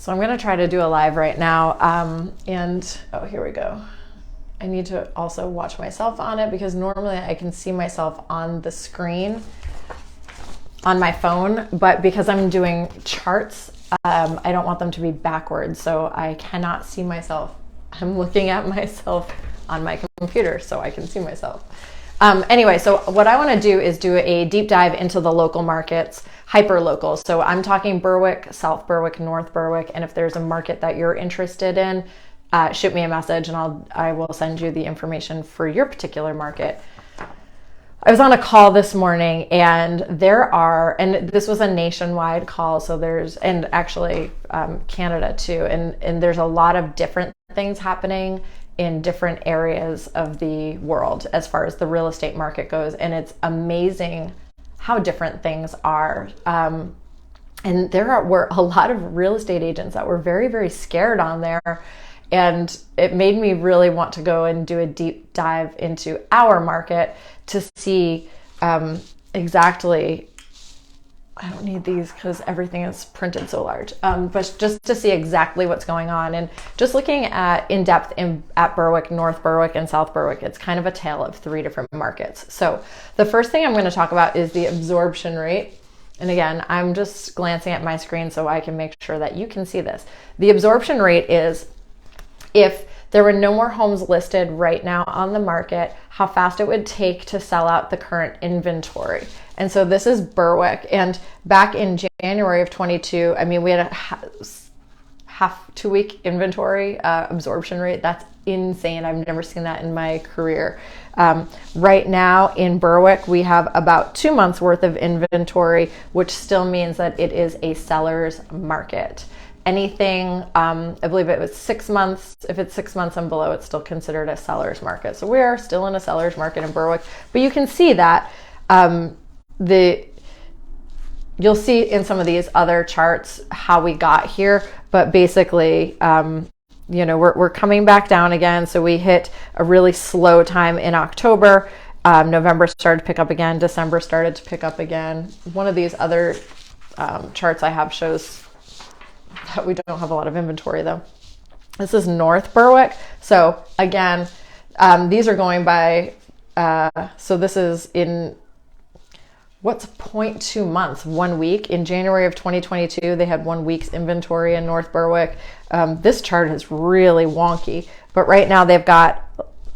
So I'm going to try to do a live right now. Oh, here we go. I need to also watch myself on it because normally I can see myself on the screen on my phone, but because I'm doing charts, I don't want them to be backwards, so I cannot see myself. I'm looking at myself on my computer so I can see myself. Anyway, so what I want to do is do a deep dive into the local markets, hyper local. So I'm talking Berwick, South Berwick, North Berwick, and if there's a market that you're interested in, shoot me a message and I will send you the information for your particular market. I was on a call this morning and and this was a nationwide call, so and actually Canada too, and there's a lot of different things happening in different areas of the world as far as the real estate market goes, and it's amazing how different things are. And were a lot of real estate agents that were very, very scared on there. And it made me really want to go and do a deep dive into our market to see exactly, I don't need these because everything is printed so large, but just to see exactly what's going on. And just looking at in depth at Berwick, North Berwick, and South Berwick, it's kind of a tale of 3 different markets. So the first thing I'm going to talk about is the absorption rate. And again, I'm just glancing at my screen so I can make sure that you can see this. The absorption rate is if there were no more homes listed right now on the market, how fast it would take to sell out the current inventory. And so this is Berwick. And back in January of 22, I mean, we had a 2-week inventory absorption rate. That's insane. I've never seen that in my career. Right now in Berwick, we have about 2 months worth of inventory, which still means that it is a seller's market. Anything, I believe it was 6 months. If it's 6 months and below, it's still considered a seller's market. So we are still in a seller's market in Berwick, but you can see that you'll see in some of these other charts how we got here, but basically, we're coming back down again. So we hit a really slow time in October. November started to pick up again. December started to pick up again. One of these other charts I have shows that we don't have a lot of inventory though. This is North Berwick. So again, these are going by, so this is in what's 0.2 months, 1 week. In January of 2022, they had 1 week's inventory in North Berwick. This chart is really wonky, but right now they've got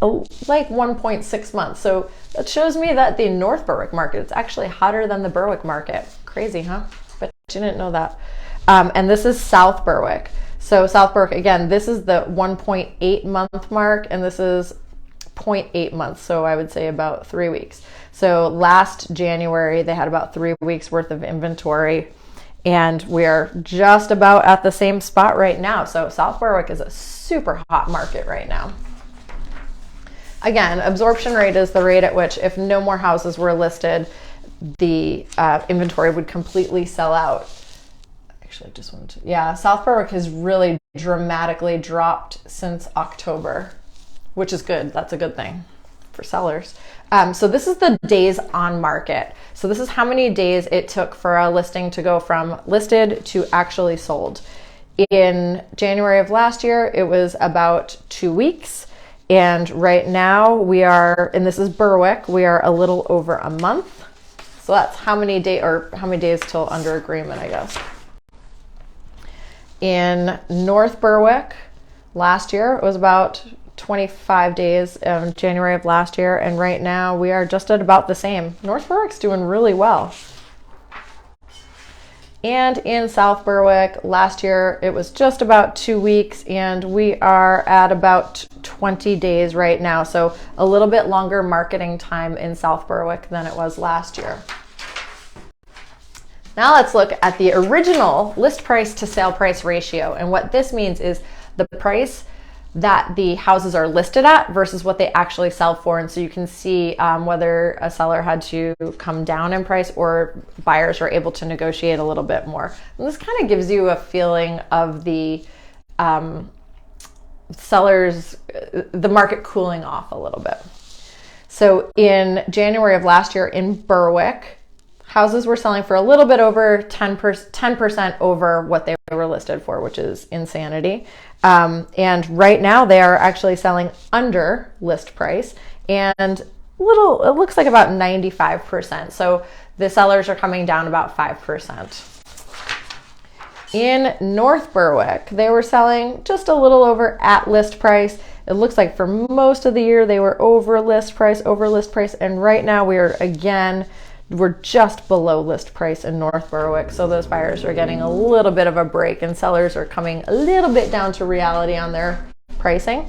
like 1.6 months. So that shows me that the North Berwick market is actually hotter than the Berwick market. Crazy, huh? But you didn't know that. And this is South Berwick. So South Berwick, again, this is the 1.8 month mark, and this is 0.8 months. So I would say about 3 weeks. So last January, they had about 3 weeks worth of inventory, and we are just about at the same spot right now. So South Berwick is a super hot market right now. Again, absorption rate is the rate at which if no more houses were listed, the inventory would completely sell out. Actually, I just wanted to, yeah, South Berwick has really dramatically dropped since October, which is good. That's a good thing for sellers. So this is the days on market. So this is how many days it took for a listing to go from listed to actually sold. In January of last year, it was about 2 weeks. And right now we are, and this is Berwick, we are a little over a month. So that's how many days till under agreement, I guess. In North Berwick last year, it was about 25 days in January of last year, and right now we are just at about the same. North Berwick's doing really well. And in South Berwick last year, it was just about 2 weeks, and we are at about 20 days right now. So a little bit longer marketing time in South Berwick than it was last year. Now let's look at the original list price to sale price ratio. And what this means is the price that the houses are listed at versus what they actually sell for. And so you can see whether a seller had to come down in price or buyers were able to negotiate a little bit more. And this kind of gives you a feeling of the sellers, the market cooling off a little bit. So in January of last year in Berwick, houses were selling for a little bit over 10% over what they were listed for, which is insanity. And right now they are actually selling under list price, and it looks like about 95%. So the sellers are coming down about 5%. In North Berwick, they were selling just a little over at list price. It looks like for most of the year they were over list price, and right now we're just below list price in North Berwick. So those buyers are getting a little bit of a break, and sellers are coming a little bit down to reality on their pricing.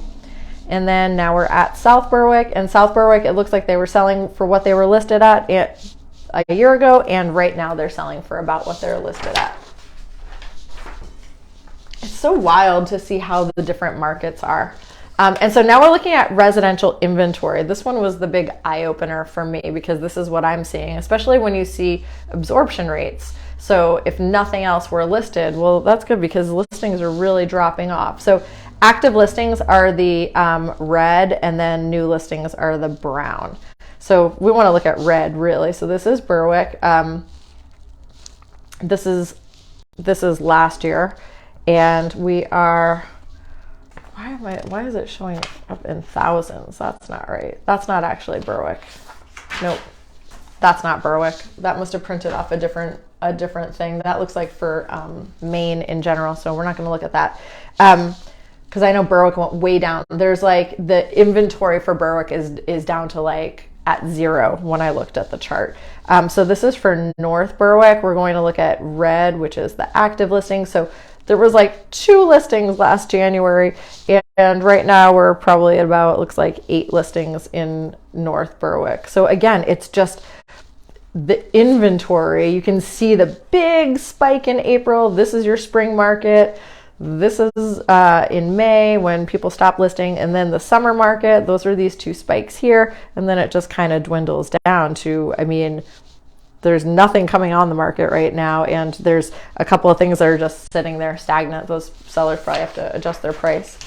And then now we're at South Berwick, and South Berwick, it looks like they were selling for what they were listed at a year ago, and right now they're selling for about what they're listed at. It's so wild to see how the different markets are. And so now we're looking at residential inventory. This one was the big eye-opener for me, because this is what I'm seeing, especially when you see absorption rates. So if nothing else were listed, well, that's good, because listings are really dropping off. So active listings are the red, and then new listings are the brown. So we want to look at red, really. So this is Berwick. This is last year. And we are, why is it showing up in thousands? That's not right. That's not actually Berwick. Nope. That's not Berwick. That must have printed off a different thing. That looks like for Maine in general. So we're not going to look at that. Because I know Berwick went way down. There's like the inventory for Berwick is down to like at 0 when I looked at the chart. So this is for North Berwick. We're going to look at red, which is the active listing. So there was like 2 listings last January, and right now we're probably at about, it looks like 8 listings in North Berwick. So again, it's just the inventory. You can see the big spike in April. This is your spring market. This is in May when people stop listing, and then the summer market. Those are these 2 spikes here, and then it just kind of dwindles down to, I mean, there's nothing coming on the market right now, and there's a couple of things that are just sitting there stagnant. Those sellers probably have to adjust their price.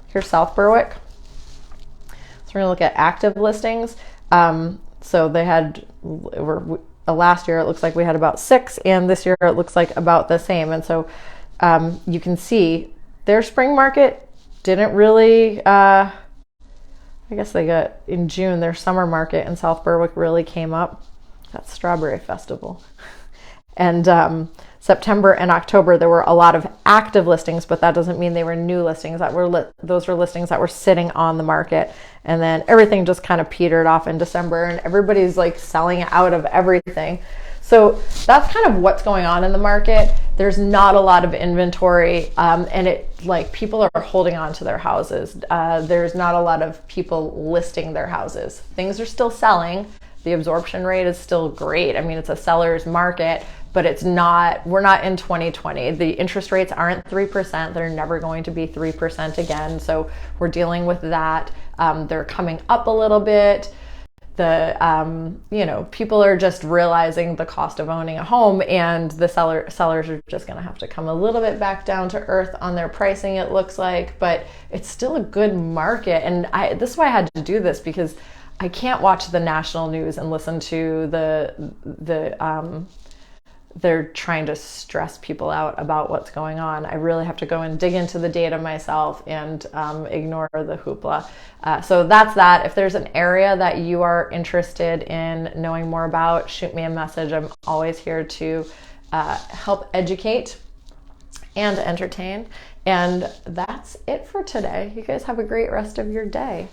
Here's South Berwick. So we're going to look at active listings. So they had, last year it looks like we had about 6, and this year it looks like about the same. And so you can see their spring market didn't really, I guess they got, in June, their summer market in South Berwick really came up. That's Strawberry Festival. And September and October, there were a lot of active listings, but that doesn't mean they were new listings. Those were listings that were sitting on the market. And then everything just kind of petered off in December, and everybody's like selling out of everything. So that's kind of what's going on in the market. There's not a lot of inventory, and people are holding on to their houses. There's not a lot of people listing their houses. Things are still selling. The absorption rate is still great. I mean, it's a seller's market, but we're not in 2020. The interest rates aren't 3%. They're never going to be 3% again. So we're dealing with that. They're coming up a little bit. People are just realizing the cost of owning a home, and the sellers are just going to have to come a little bit back down to earth on their pricing, it looks like, but it's still a good market. And this is why I had to do this, because I can't watch the national news and listen to they're trying to stress people out about what's going on. I really have to go and dig into the data myself and ignore the hoopla. So that's that. If there's an area that you are interested in knowing more about, shoot me a message. I'm always here to help educate and entertain. And that's it for today. You guys have a great rest of your day.